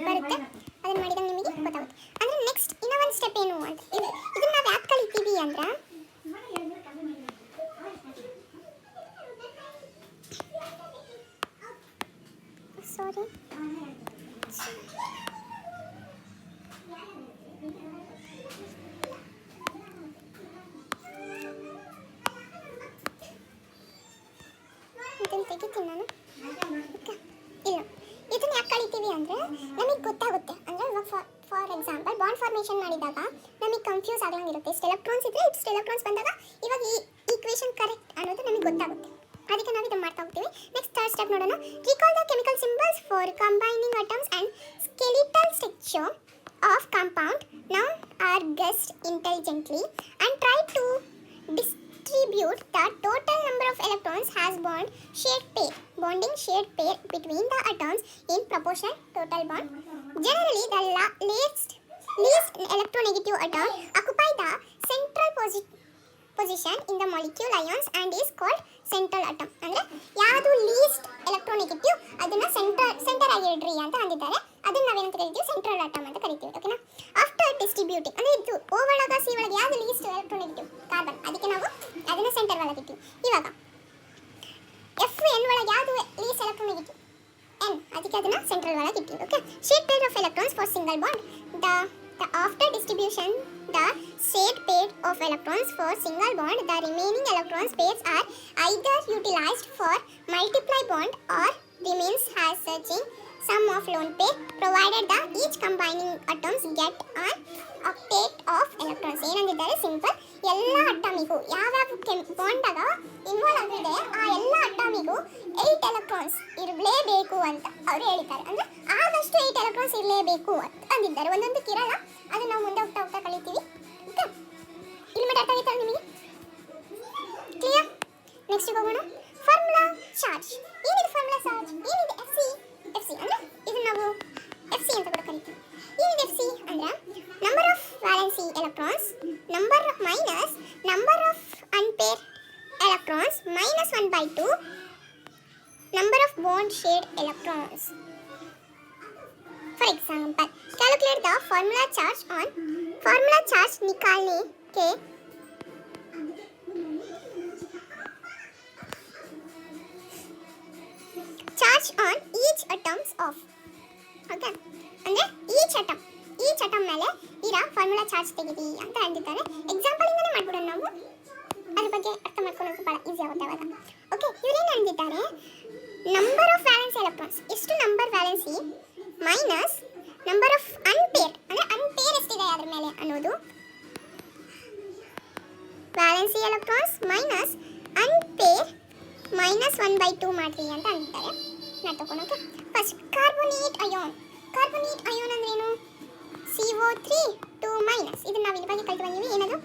A: ಬರುತ್ತೆ, ಅದನ್ನು ಮಾಡಿದಾಗ ನಿಮಗೆ ಗೊತ್ತಾಗುತ್ತೆ. ಅಂದರೆ ನೆಕ್ಸ್ಟ್ ಇನ್ನೂ ಒಂದು ಸ್ಟೆಪ್ ಏನು ಅಂತ ಇದನ್ನು ನಾವು ಯಾಕೆ ಕಲಿತೀವಿ ಅಂದ್ರೆ ಸಾರಿ ಇದನ್ನು ತೆಗಿತೀನಿ ನಾನು. ಇಲ್ಲ ಇದನ್ನು ಯಾಕೆ ಕಲಿತೀವಿ ಅಂದರೆ ನಮಗೆ ಗೊತ್ತಾಗುತ್ತೆ. ಅಂದರೆ ಇವಾಗ ಫಾರ್ ಎಕ್ಸಾಂಪಲ್ ಬಾಂಡ್ ಫಾರ್ಮೇಷನ್ ಮಾಡಿದಾಗ ನಮಗೆ ಕನ್ಫ್ಯೂಸ್ ಆಗಂಗಿರುತ್ತೆ. ಇಷ್ಟು ಎಲೆಕ್ಟ್ರಾನ್ಸ್ ಇದ್ದರೆ ಇಷ್ಟು ಎಲೆಕ್ಟ್ರಾನ್ಸ್ ಬಂದಾಗ ಇವಾಗ ಈ ಈಕ್ವೇಷನ್ ಕರೆಕ್ಟ್ ಅನ್ನೋದು ನಮಗೆ ಗೊತ್ತಾಗುತ್ತೆ. ಅದಕ್ಕೆ ನಾವು ಇದನ್ನು ಮಾಡ್ತಾ ಹೋಗ್ತೀವಿ. ನೆಕ್ಸ್ಟ್ ಥರ್ಡ್ ಸ್ಟೆಪ್ ನೋಡೋಣ. Recall the chemical symbols for combining atoms and skeletal structure of compound now are guessed intelligently and try to distribute the total number of electrons has bonding shared pair between the atoms in proportion total bond. Generally, the least electronegative atom occupy the central position in the molecule ions and is called central atom. ಅಂದರೆ ಯಾವುದು list electronegative ಅದನ್ನ centre ಆಗಿ ಇಡ್ರಿ ಅಂತ ಅಂದಿದ್ದಾರೆ. ಅದನ್ನ ನಾವೇನಂತ ಕರಿತೀವಿ, central atom ಅಂತ ಕರಿತೀವಿ. ಓಕೆನಾ. ಆಫ್ಟರ್ ಡಿಸ್ಟ್ರಿಬ್ಯೂಟಿಂಗ್ ಅಂದರೆ ಇದು ಓ ಒಳಗ ಸಿ ಒಳಗೆ ಯಾವುದು ಲೀಸ್ಟ್ ಎಲೆಕ್ಟ್ರೋನೆಗೆಟಿವ್ ಕಾರ್ಬನ್, ಅದಕ್ಕೆ ನಾವು ಅದನ್ನ ಸೆಂಟರ್ ಒಳಗೆ ಇಟ್ಟಿವಿ. ಇವಾಗ FN ಒಳಗೆ ಯಾವುದು ಲೀಸ್ಟ್ ಎಲೆಕ್ಟ್ರೋನೆಗೆಟಿವ್ N, ಅದಕ್ಕೆ ಅದನ್ನ ಸೆಂಟ್ರಲ್ ಒಳಗೆ ಇಟ್ಟಿವಿ. Okay. Shade pair of electrons for single bond. After distribution, the shared pair of electrons for single bond, the remaining electrons pairs are either utilized for multiply bond or remains as searching sum of lone pair, provided the each combining atoms get an octet of electrons. ಏನಂದಿದ್ದಾರೆ simple, ಎಲ್ಲ ಅಟಾಮಿಗೂ ಯಾವ್ಯಾವ ಬಾಂಡಾಗ involve ಆಗಿದೆ ಆ ಎಲ್ಲ ಅಟಾಮಿಗೂ 8 electrons ಇರಲೇಬೇಕು ಅಂತ ಅವರು ಹೇಳಿದ್ದಾರೆ. ಅಂದರೆ ಆದಷ್ಟು 8 ಎಲೆಕ್ಟ್ರಾನ್ಸ್ ಇರಲೇಬೇಕು ಅಂತ ಅಂದಿದ್ದಾರೆ. ಒಂದೊಂದಕ್ಕೆ ಇರಲ್ಲ, ಅದನ್ನು ನಾವು ಮುಂದೆ ಹೋಗ್ತಾ ಹೋಗ್ತಾ ಕಲಿತೀವಿ. ಓಕೆ, ಇಲ್ಲಿ ಮಟ್ಟ ಅರ್ಥ ಆಗುತ್ತಲ್ಲ ನಿಮಗೆ? ಕ್ಲಿಯರ್? ನೆಕ್ಸ್ಟ್ ಹೋಗೋಣ. Formula charge. ಏನಿದೆ ಫಾರ್ಮುಲಾ ಚಾರ್ಜ್? ಏನಿದೆ ಎಫ್ ಸಿ ಅಂದರೆ ಇದನ್ನು ನಾವು ಎಫ್ ಸಿ ಅಂತ ಕೂಡ ಕರಿತೀವಿ. ಏನಿದೆ ಎಫ್ ಸಿ ಅಂದರೆ number of valency electrons minus number of unpair electrons minus 1/2 number of bond shared electrons. For example, calculate the formula charge on formula charge निकालने के charge on each atoms of. Okay, ಅಂದ್ರೆ each atom ಮೇಲೆ ಇರೋ formula charge ತೆಗಿರಿ ಅಂತ ಅಂದಿದ್ದಾರೆ. Example ಇಂದನೇ ಮಾಡ್ಬಿಡೋಣ ನಾವು, ಅದ್ರ ಬಗ್ಗೆ ಅರ್ಥ ಮಾಡ್ಕೊಳ್ಳೋದು ಭಾಳ ಈಸಿ ಆಗುತ್ತೆ ಅವಾಗ. ಓಕೆ, ಇವರೇನು ಅಂದಿದ್ದಾರೆ, ನಂಬರ್ ಆಫ್ ವ್ಯಾಲೆನ್ಸಿ ಎಲೆಕ್ಟ್ರಾನ್ಸ್ ಎಷ್ಟು number valency minus number of unpair, ಅಂದರೆ ಅನ್ಪೇರ್ ಎಷ್ಟಿದೆ ಅದ್ರ ಮೇಲೆ ಅನ್ನೋದು, valency electrons minus unpair minus 1/2 ಮಾಡ್ರಿ ಅಂತ ಅಂದಿದ್ದಾರೆ. ನಾನು ತಗೊಳೋಕೆ ಫಸ್ಟ್ ಕಾರ್ಬೋನೇಟ್ ಅಯೋನ್ ಅಂದ್ರೆ ಏನು? CO3 2 minus. ಇದನ್ನು ನಾವು ಇಲ್ಲಿ ಬಗ್ಗೆ ಕಲಿತು ಬಂದೀವಿ. ಏನದು?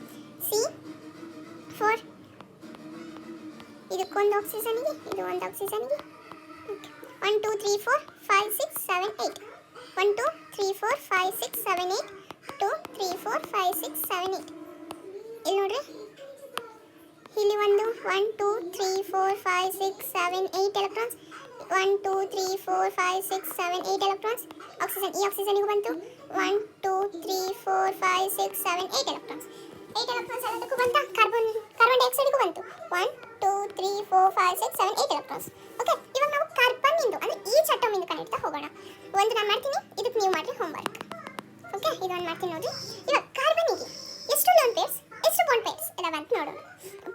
A: C4, ಇದಕ್ಕೊಂದು ಆಕ್ಸಿಜನ್ಗೆ, ಇದು ಒಂದು ಆಕ್ಸಿಜನ್ಗೆ. 1 2 3 4 5 6 7 8 1 2 3 4 5 6 7 8 2 3 4 5 6 7 8. ಇಲ್ಲಿ ನೋಡ್ರಿ, ಇಲ್ಲಿ ಒಂದು 1 2 3 4 5 6 7 8 ಎಲೆಕ್ಟ್ರಾನ್ಸ್. 1 2 3 4 5 6 7 8 ಎಲೆಕ್ಟ್ರಾನ್ಸ್. ಆಕ್ಸಿಜನ್, ಈ ಆಕ್ಸಿಜನ್ಗೂ ಬಂತು 1 2 3 4 5 6 7 8 ಎಲೆಕ್ಟ್ರಾನ್ಸ್. 8 ಎಲೆಕ್ಟ್ರಾನ್ಸ್ ಎಲ್ಲದಕ್ಕೂ ಬಂತ. ಕಾರ್ಬನ್ ಡೈಆಕ್ಸೈಡ್ಗೂ ಬಂತು 1 2 3 4 5 6 7 8 ಎಲೆಕ್ಟ್ರಾನ್ಸ್. ಓಕೆ, ಇವಾಗ ನಾವು ಕಾರ್ಬನ್ ಇಂದು ಅಂದರೆ ಈಚ್ ಅಟಮ್ ಇಂದು ಕನೆಕ್ಟ್ತಾ ಹೋಗೋಣ. ಒಂದು ನಾನು ಮಾಡ್ತೀನಿ, ಇದಕ್ಕೆ ನೀವು ಮಾಡಿರಿ ಹೋಮ್ವರ್ಕ್. ಓಕೆ, ಇದೊಂದು ಮಾಡ್ತೀನಿ ನೋಡಿರಿ. ಇವಾಗ ಕಾರ್ಬನ್ನಿಗೆ ಎಷ್ಟು ಲೋನ್ ಪೇರ್ಸ್, ಎಷ್ಟು ಬಾಂಡ್ ಪೇರ್ಸ್ ಇದಾವೆ ಅಂತ ನೋಡೋಣ.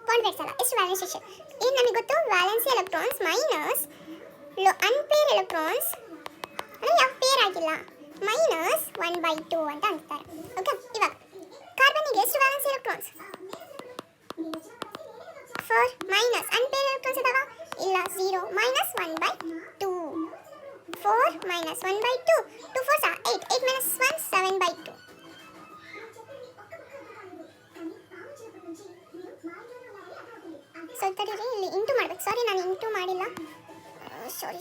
A: ಬಾಂಡ್ ಪೇರ್ಸ್ ಅಲ್ಲ, ಎಷ್ಟು ವ್ಯಾಲೆನ್ಸಿ ಶೇರ್. ಏನು ನಮಗೆ ಗೊತ್ತು? ವ್ಯಾಲೆನ್ಸಿ ಎಲೆಕ್ಟ್ರಾನ್ಸ್ ಮೈನಸ್ ಅನ್ಪೇರ್ ಎಲೆಕ್ಟ್ರಾನ್ಸ್, ಅಂದರೆ ಯಾವ ಪೇರ್ ಆಗಿಲ್ಲ, ಮೈನಸ್ 1/2 ಅಂತ ಅಂತಾರೆ. ಓಕೆ, ಇವಾಗ ಕಾರ್ಬನ್ನಿಗೆ ಎಷ್ಟು ವ್ಯಾಲೆನ್ಸ್ ಎಲೆಕ್ಟ್ರಾನ್ಸ್? 4 ಮೈನಸ್ ಅನ್ಪೇರ್ ಎಲೆಕ್ಟ್ರಾನ್ಸ್ ಇದಾವ? ಇಲ್ಲ, 0 minus 1/2. 4 minus 1/2. 2 4s are 8. 8 minus 1 7/2. So ತಡೀರಿ, ಇಲ್ಲಿ ಇಂಟು ಮಾಡ್ಬೇಕು. ಸಾರಿ, ನಾನು ಇಂಟು ಮಾಡಿಲ್ಲ. ಸಾರಿ.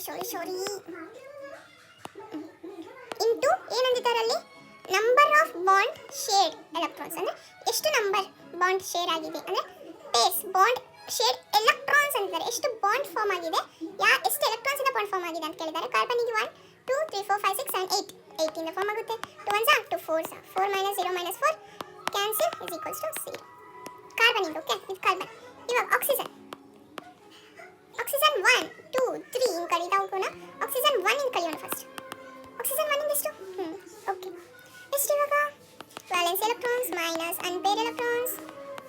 A: ಇಂಟು ಏನಂದಿದ್ದಾರೆ ಅಲ್ಲಿ? Number of bond shade electrons, ಅಂದರೆ ಎಷ್ಟು ನಂಬರ್ ಬಾಂಡ್ ಶೇರ್ ಆಗಿದೆ, ಅಂದರೆ ಪೇರ್ಸ್ ಬಾಂಡ್ ಶೇಡ್ ಎಲೆಕ್ಟ್ರಾನ್ಸ್ ಅಂತಾರೆ. ಎಷ್ಟು ಬಾಂಡ್ ಫಾರ್ಮ್ ಆಗಿದೆ, ಎಷ್ಟು ಎಲೆಕ್ಟ್ರಾನ್ಸ್ ಇಂದ ಬಾಂಡ್ ಫಾರ್ಮ್ ಆಗಿದೆ ಅಂತ ಕೇಳಿದ್ದಾರೆ. ಕಾರ್ಬನ್ನಿಗೆ 1 2 3 4 5 6 7 8. 8 ಇಂದ ಫಾರ್ಮ್ ಆಗುತ್ತೆ. 2 1s 2 4s 4 minus 0 minus 4 cancel is equals to 0. ಕಾರ್ಬನ್ನಿಗೆ ಓಕೆ, ಇದು ಕಾರ್ಬನ್. ಇವಾಗ ಆಕ್ಸಿಜನ್ 1 2 3 ಇಂದ ಕಲಿತಾ ಹೋಗೋಣ. ಆಕ್ಸಿಜನ್ 1 ಇಂದ ಕಲಿಯೋಣ ಫಸ್ಟ್. ಆಕ್ಸಿಜನ್ 1 ಇಂದ ಎಷ್ಟು? ಓಕೆ, ಎಷ್ಟು ಇವಾಗ? Valence electrons minus unpaired electrons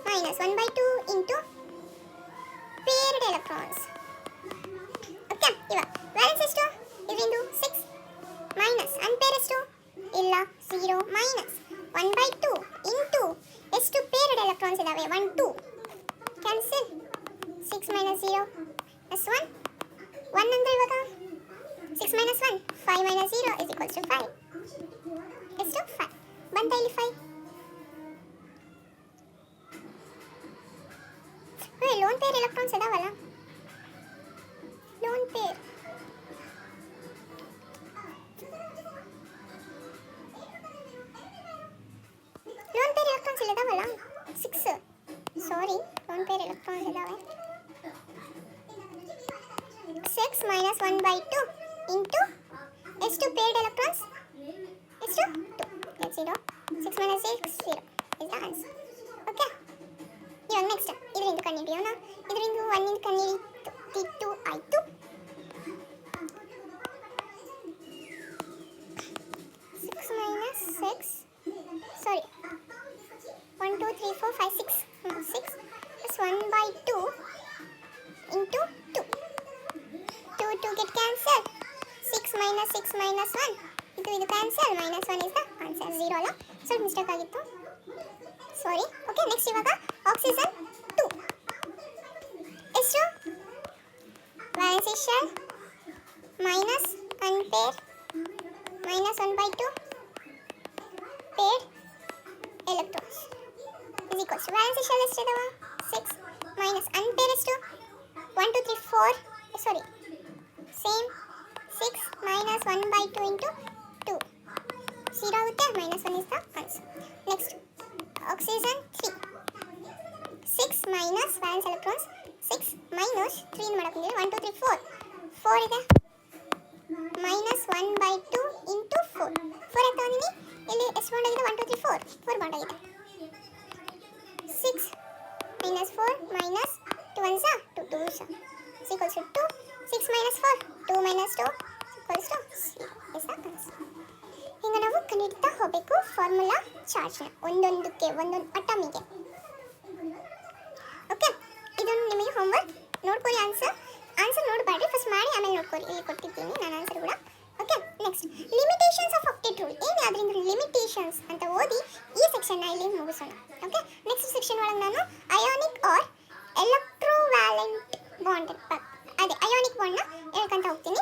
A: minus 1/2 into paired electrons. Okay, ಇವಾಗ ವ್ಯಾಲೆನ್ಸ್ ಎಷ್ಟು? ಇದರಿಂದ 6 ಮೈನಸ್ ಅನ್ಪೇರ್ ಎಷ್ಟು? ಇಲ್ಲ, 0 ಮೈನಸ್ 1/2 ಇಂಟು ಎಷ್ಟು ಪೇರ್ಡ್ ಎಲೆಕ್ಟ್ರಾನ್ಸ್ ಇದಾವೆ? 1 2 ಕ್ಯಾನ್ಸಲ್. 6 minus 0 plus 1 1 ಅಂದ್ರೆ ಇವಾಗ 6 minus 1 5 minus 0 is equals to 5. ಎಷ್ಟು? 5 ಬಂತ ಇಲ್ಲಿ 5. ಲೋನ್ ಪೇರ್ ಎಲೆಕ್ಟ್ರಾನ್ಸ್ ಇದಾವಲ್ಲ, ಲೋನ್ ಪೇರ್ ಎಲೆಕ್ಟ್ರಾನ್ಸ್ ಇದಾವಲ್ಲ 6. ಸಾರಿ, ಲೋನ್ ಪೇರ್ ಎಲೆಕ್ಟ್ರಾನ್ಸ್ ಇದಾವೆ. 6 minus 1/2 ಇಂಟು ಎಷ್ಟು ಪೇರ್ಡ್ ಎಲೆಕ್ಟ್ರಾನ್ಸ್? ಎಷ್ಟು? 2. 0 6 minus 6 0 is the answer. Okay, ಇವಾಗ ನೆಕ್ಸ್ಟ್ ಇದರಿಂದ ಕಂಡುಹಿಡಿಯೋಣ. ಇದರಿಂದ 1 ಇಂದ ಕಂಡುಹಿಡಿದು ಆಯಿತು. 6 minus 6 ಸಾರಿ 1 2 3 4 5 6 6 plus 1/2 into 2. 2 get cancel. 6 minus 6 minus 1 ಇದು cancel. minus 1 is the answer. 0 ಅಲ್ಲ, ಸ್ವಲ್ಪ ಮಿಸ್ಟೇಕ್ ಆಗಿತ್ತು, ಸಾರಿ. ಓಕೆ, ನೆಕ್ಸ್ಟ್ ಇವಾಗ ಆಕ್ಸಿಜನ್ 2 ಎಷ್ಟು? Valence shell minus unpair minus 1/2 paired electrons is equals to valence shell ಎಷ್ಟು ಇದಾವ? 6 ಮೈನಸ್ ಅನ್ಪೇರ್ ಎಷ್ಟು? 1 2 3 4 ಸಾರಿ ಸೇಮ್ 6 minus 1/2 into 2 0 ಆಗುತ್ತೆ. minus 1 is the answer. Next oxygen 3 6 minus valence electrons 6 minus 3 ಮಾಡಕ್ಕೆ 1 2 3 4 4 ಇದೆ minus 1/2 into 4 4 ತಗೊಂಡಿನಿ. ಇಲ್ಲಿ ಎಷ್ಟು ಬಾಂಡ್ ಆಗಿದೆ? 1 2 3 4 ಬಾಂಡ್ ಆಗಿದೆ. 6 minus 4 minus 2 1s 2 2s is equals to 2. 6 minus 4 2 minus 2 equals to 0 is the answer. ಹಿಂಗೆ ನಾವು ಕಂಡುಹಿಡಿತಾ ಹೋಗಬೇಕು ಫಾರ್ಮುಲಾ ಚಾರ್ಜ್ನ ಒಂದೊಂದಕ್ಕೆ ಒಂದೊಂದು ಅಟಮಿಗೆ. ಓಕೆ, ಇದೊಂದು ನಿಮಗೆ ಹೋಮ್ವರ್ಕ್. ನೋಡ್ಕೊಳ್ಳಿ, ಆನ್ಸರ್ ನೋಡಬೇಡಿ, ಫಸ್ಟ್ ಮಾಡಿ ಆಮೇಲೆ ನೋಡ್ಕೊಳ್ಳಿ. ಇಲ್ಲಿ ಕೊಟ್ಟಿದ್ದೀನಿ ನಾನು ಆನ್ಸರ್ ಕೂಡ. Okay, next limitations of octet rule. ಏನು ಅದರಿಂದ ಲಿಮಿಟೇಷನ್ಸ್ ಅಂತ ಓದಿ ಈ ಸೆಕ್ಷನ್ನ ಇಲ್ಲಿ ಮುಗಿಸೋಣ. ಓಕೆ, ನೆಕ್ಸ್ಟ್ ಸೆಕ್ಷನ್ ಒಳಗೆ ನಾನು ಅಯಾನಿಕ್ ಆರ್ ಎಲೆಕ್ಟ್ರೋವ್ಯಾಲೆಂಟ್ ಬಾಂಡ್ ಅದೇ ಅಯಾನಿಕ್ ಬಾಂಡ್ನ ಹೇಳ್ಕೊಂತ ಹೋಗ್ತೀನಿ.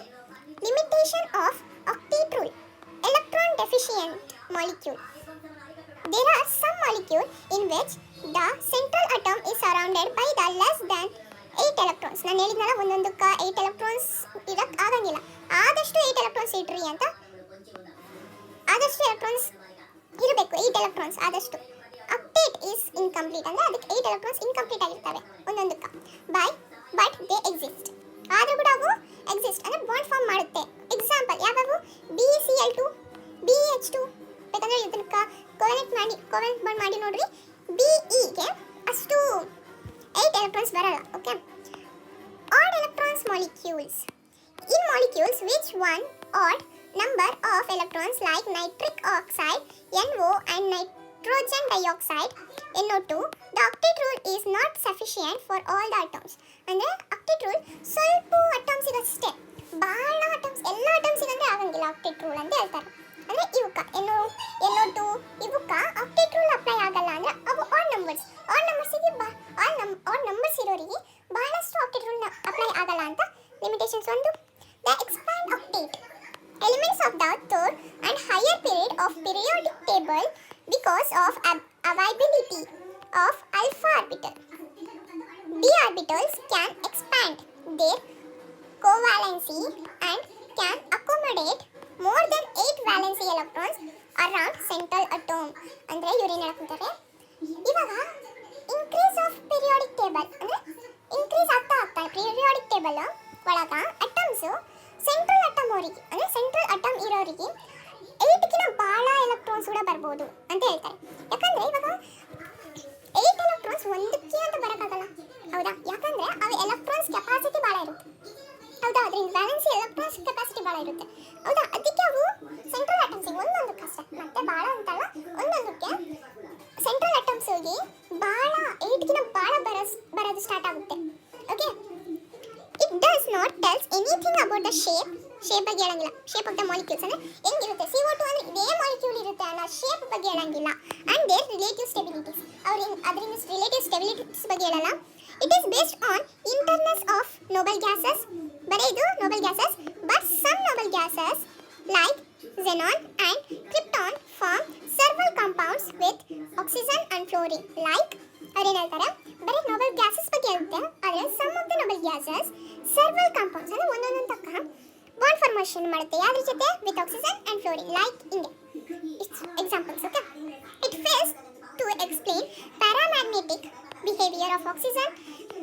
A: Limitation of octet rule. Electron deficient molecule. There are some molecules in which the central atom is surrounded by the less than 8 electrons. ನಾನು ಹೇಳಿದ್ನಲ್ಲ ಒಂದೊಂದಕ್ಕೆ 8 electrons ಇರಕ್ಕೆ ಆಗಂಗಿಲ್ಲ. ಆದಷ್ಟು 8 electrons ಇಡ್ರಿ ಅಂತ. ಆದಷ್ಟು ಎಲೆಕ್ಟ್ರಾನ್ಸ್ ಇರಬೇಕು, 8 electrons ಆದಷ್ಟು. ಆಕ್ಟೇಟ್ ಈಸ್ ಇನ್ಕಂಪ್ಲೀಟ್ ಅಂದರೆ ಅದಕ್ಕೆ 8 electrons ಇನ್ಕಂಪ್ಲೀಟ್ ಆಗಿರ್ತವೆ ಒಂದೊಂದಕ್ಕೆ. But they exist. ಆದರೂ ಕೂಡ ಅವು ಎಕ್ಸಿಸ್ಟ್ ಅಂದರೆ ಬಾಂಡ್ ಫಾರ್ಮ್ ಮಾಡುತ್ತೆ. ಎಕ್ಸಾಂಪಲ್ ಯಾವ್ಯಾವು? BeCl2 BH2 ಬೇಕಂದ್ರೆ ಇದಕ್ಕೆ ಕೋವೆಲೆಂಟ್ ಬಾಂಡ್ ಮಾಡಿ ನೋಡ್ರಿ. Beಗೆ ಅಷ್ಟು 8 electrons ಬರಲ್ಲ. Okay, odd electrons molecules. In molecules which one odd number of electrons like nitric oxide NO and nitrogen dioxide NO2, the octet rule is not sufficient for all the atoms. ಅಂದರೆ octet rule ಸ್ವಲ್ಪ ಅಟಮ್ಸಿಗೆ ಅಷ್ಟೇ, ಭಾಳ atoms ಎಲ್ಲ ಅಟಮ್ಸಿಗೆ ಅಂದರೆ ಆಗಂಗಿಲ್ಲ octet rule ಅಂತ ಹೇಳ್ತಾರೆ. ಅಂದರೆ ಇವಕ್ಕ NO2 ಇವಕ್ಕ ಆಕ್ಟೇಟ್ ರೂಲ್ ಅಪ್ಲೈ ಆಗಲ್ಲ. ಅಂದರೆ ಅವು ಆಡ್ ನಂಬರ್ಸಿಗೆ ಆಡ್ ನಂಬರ್ಸ್ ಇರೋರಿಗೆ ಬಹಳಷ್ಟು ಆಕ್ಟೇಟ್ ರೂಲ್ನ ಅಪ್ಲೈ ಆಗಲ್ಲ ಅಂತ ಲಿಮಿಟೇಷನ್ಸ್. ಒಂದು, the expand octet elements of the third and higher period of periodic table because of availability of alpha orbital. D orbitals can expand their covalency and can accommodate more than 8 valency electrons around central atom. ಅಂದ್ರೆ ಇವ್ರೇನು ಹೇಳ್ಕೊಂತಾರೆ, ಇವಾಗ increase of periodic table ಅಂದರೆ increase ಆಗ್ತಾ periodic table ಒಳಗ ಅಟಮ್ಸು central atom ಅವರಿಗೆ ಅಂದರೆ central atom ಇರೋರಿಗೆ 8ಗಿನ ಭಾಳ ಎಲೆಕ್ಟ್ರಾನ್ಸ್ ಕೂಡ ಬರ್ಬೋದು ಅಂತ ಹೇಳ್ತಾರೆ. ಯಾಕಂದರೆ ಇವಾಗ 8 ಎಲೆಕ್ಟ್ರಾನ್ಸ್ ಒಂದಕ್ಕೆ ಅಂತ ಬರೋಕ್ಕಾಗಲ್ಲ, ಹೌದಾ? ಯಾಕಂದರೆ ಅವು ಎಲೆಕ್ಟ್ರಾನ್ಸ್ ಕೆಪಾಸಿಟಿ ಭಾಳ ಇರುತ್ತೆ, ಹೌದಾ? ಅದರಿಂದ ವ್ಯಾಲೆನ್ಸಿ ಎಲೆಕ್ಟ್ರಾನ್ಸ್ ಕೆಪಾಸಿಟಿ ಭಾಳ ಇರುತ್ತೆ, ಹೌದಾ? ಅದಕ್ಕೆ ಅವು ಸೆಂಟ್ರಲ್ ಅಟಮ್ಸಿಗೆ ಒಂದೊಂದಕ್ಕೆ ಅಷ್ಟೇ, ಮತ್ತೆ ಭಾಳ ಅಂತಲ್ಲ, ಒಂದೊಂದಕ್ಕೆ ಸೆಂಟ್ರಲ್ ಅಟಮ್ಸಿಗೆ ಭಾಳ 8ಗಿನ ಭಾಳ ಬರೋದು ಸ್ಟಾರ್ಟ್ ಆಗುತ್ತೆ. Okay, it does not tells anything about the shape ಬಗ್ಗೆ ಹೇಳಂಗಿಲ್ಲ. shape of the molecules ಅಂದ್ರೆ ಹೆಂಗಿರುತ್ತೆ, CO2 ಅಂದ್ರೆ ಇದೇ ಮಾಲಿಕ್ಯೂಲ್ ಇರುತ್ತೆ ಅನ್ನೋ ಶೇಪ್ ಬಗ್ಗೆ ಹೇಳಂಗಿಲ್ಲ. and their relative stabilities, ಅದರಿಂದ relative stabilities ಬಗ್ಗೆ ಹೇಳಲ್ಲ. it is based on internals of noble gases, ಬರೀ ಇದು noble gases, but some noble gases like xenon and krypton form several compounds with oxygen and fluorine. like ಅವ್ರೇನು ಹೇಳ್ತಾರೆ, ಬರೀ Nobel gases ಬಗ್ಗೆ ಇರುತ್ತೆ, ಆದರೆ some of the noble gases several compounds ಅಂದರೆ ಒಂದೊಂದು ತಕ್ಕ ಬಾಂಡ್ ಫಾರ್ಮೇಷನ್ ಮಾಡುತ್ತೆ. ಯಾವ್ದ್ರ ಜೊತೆ? With oxygen and fluorine. Like ಹಿಂಗೆ examples. Okay, it fails to explain paramagnetic behaviour of oxygen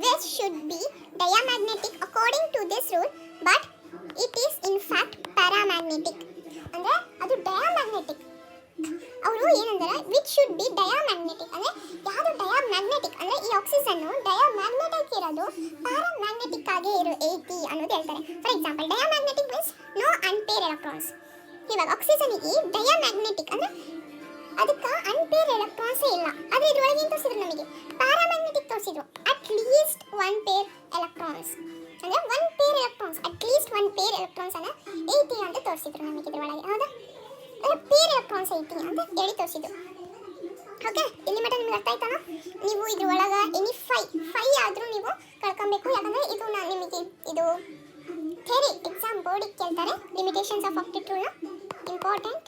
A: which should be diamagnetic according to this rule, but it is in fact paramagnetic. ಅಂದರೆ ಅದು diamagnetic. ಅವರು ಏನಂದ್ರೆ which should be diamagnetic ಅಂದರೆ ಯಾವುದು diamagnetic ಅಂದರೆ ಈ ಆಕ್ಸಿಜನ್ನು diamagnetic ಇರೋದು paramagnetic ಆಗಿ ಐತಿ ಅನ್ನೋದು ಹೇಳ್ತಾರೆ. For example, diamagnetic means no unpair electrons. ಇವಾಗ ಆಕ್ಸಿಜನ್ಗೆ ಡಯಾಮ್ಯಾಗ್ನೆಟಿಕ್ ಅಂದರೆ ಅದಕ್ಕೆ ಅನ್ಪೇರ್ ಎಲೆಕ್ಟ್ರಾನ್ಸೇ ಇಲ್ಲ, ಆದರೆ ಇದ್ರೊಳಗೆ ಏನು ತೋರಿಸಿದ್ರು ನಮಗೆ? ಪ್ಯಾರಾಮ್ಯಾಗ್ನೆಟಿಕ್ ತೋರಿಸಿದ್ರು. ಅಟ್ ಲೀಸ್ಟ್ 1 ಪೇರ್ ಎಲೆಕ್ಟ್ರಾನ್ಸ್ ಅಂದರೆ 1 pair electrons, at least 1 pair electrons ಅನ್ನ ಐತಿ ಅಂತ ತೋರಿಸಿದ್ರು ನಮಗೆ ಇದ್ರೊಳಗೆ, ಹೌದಾ? ಪೇರ್ ಎಲೆಕ್ಟ್ರಾನ್ಸ್ ಐತಿ ಅಂತ ಹೇಳಿ ತೋರಿಸಿದ್ದು. ಓಕೆ, ಇಲ್ಲಿ ಮಟ್ಟ ನಿಮ್ಗೆ ಅರ್ಥ ಆಯ್ತಲ್ಲ? ನೀವು ಇದ್ರೊಳಗೆ ಎನಿ 5 ಆದರೂ ನೀವು ಕಳ್ಕೊಬೇಕು. ಯಾಕಂದರೆ ಇದು ನಿಮಗೆ ಇದು ಥಿಯರಿ ಎಕ್ಸಾಮ್ ಬೋರ್ಡಿಗೆ ಕೇಳ್ತಾರೆ. ಲಿಮಿಟೇಷನ್ಸ್ ಆಫ್ ಆಕ್ಟೇಟ್ ರೂಲ್ನ ಇಂಪಾರ್ಟೆಂಟ್.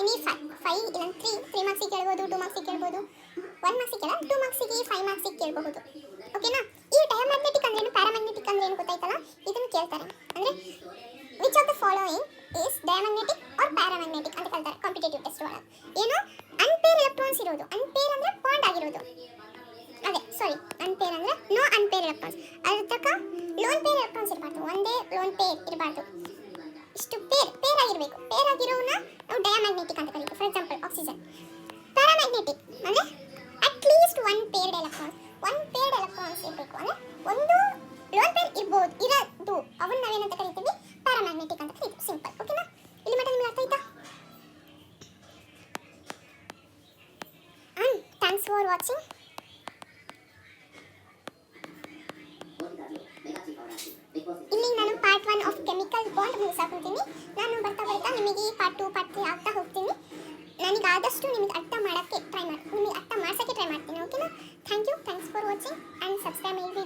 A: ಎನಿ 5 ಇಲ್ಲ 3 ಮಾರ್ಕ್ಸಿಗೆ ಕೇಳ್ಬೋದು, 2 ಮಾರ್ಕ್ಸಿಗೆ ಕೇಳ್ಬೋದು, 1 ಮಾರ್ಕ್ಸಿಗೆ ಕೇಳ 2 ಮಾರ್ಕ್ಸಿಗೆ 5 ಮಾರ್ಕ್ಸಿಗೆ ಕೇಳಬಹುದು. ಓಕೆನಾ? ಈ ಡಯಾಮ್ಯಾಗ್ನೆಟಿಕ್ ಅಂದ್ರೇನು, ಪ್ಯಾರಾಮ್ಯಾಗ್ನೆಟಿಕ್ ಅಂದ್ರೇನು ಗೊತ್ತಾಯ್ತಲ್ಲ? ಇದನ್ನು ಕೇಳ್ತಾರೆ. ಅಂದರೆ which of the following is diamagnetic or paramagnetic ಅಂತ ಕೇಳ್ತಾರೆ ಕಾಂಪಿಟೇಟಿವ್ ಟೆಸ್ಟ್ ಒಳಗೆ. ಏನು? ಅನ್ಪೇರ್ ಎಲೆಕ್ಟ್ರಾನ್ಸ್ ಇರೋದು, ಅನ್ಪೇರ್ ಅಂದರೆ ಬಾಂಡ್ ಆಗಿರೋದು, ಅದೇ ಸಾರಿ ಅನ್ಪೇರ್ ಅಂದರೆ ನೋ ಅನ್ಪೇರ್ ಎಲೆಕ್ಟ್ರಾನ್ಸ್. ಅದ್ರ ತಕ್ಕ ಲೋನ್ ಪೇರ್ ಎಲೆಕ್ಟ್ರಾನ್ಸ್ ಇರಬಾರ್ದು, ಒಂದೇ ಲೋನ್ ಪೇರ್ ಇರಬಾರ್ದು, ಇಷ್ಟು ಪೇರ್ ಆಗಿರಬೇಕು. ಪೇರ್ ಆಗಿರೋನ ನಾವು ಡಯಾಮ್ಯಾಗ್ನೆಟಿಕ್ ಅಂತ ಕರೀತೀವಿ. For example oxygen. ಪ್ಯಾರಾಮ್ಯಾಗ್ನೆಟಿಕ್ ಅಂದರೆ ಅಟ್ ಲೀಸ್ಟ್ 1 ಪೇರ್ಡ್ ಎಲೆಕ್ಟ್ರಾನ್ಸ್, 1 ಪೇರ್ಡ್ ಎಲೆಕ್ಟ್ರಾನ್ಸ್ ಇರಬೇಕು. ಅಂದರೆ ಒಂದು ಲೋನ್ ಪೇರ್ ಇರೋದು ಅವನ್ನ ನಾವೇನಂತ ಕರಿತೀವಿ? ಪ್ಯಾರಾಮ್ಯಾಗ್ನೆಟಿಕ್ ಅಂತ ಕರಿತೀವಿ. ಸಿಂಪಲ್. ಓಕೆನಾ? ಇಲ್ಲಿ ಮಟ್ಟ ನಿಮ್ಗೆ ಅರ್ಥ ಆಯ್ತಾ? And thanks for watching. ಇಲ್ಲಿ ನಾನು ಪಾರ್ಟ್ 1 ಆಫ್ ಕೆಮಿಕಲ್ ಬಾಂಡ್ ಮುಗಿಸಾಕೊತೀನಿ. ನಾನು ಬರ್ತಾ ನಿಮಗೆ ಈ ಪಾರ್ಟ್ 2 ಪಾರ್ಟ್ 3 ಆಗ್ತಾ ಹೋಗ್ತೀನಿ. ನನಗೆ ಆದಷ್ಟು ನಿಮಗೆ ಅರ್ಥ ಮಾಡೋಕ್ಕೆ ಟ್ರೈ ಮಾಡ್ತೀನಿ, ಓಕೆನಾ? Thank you, thanks for watching and subscribe my video.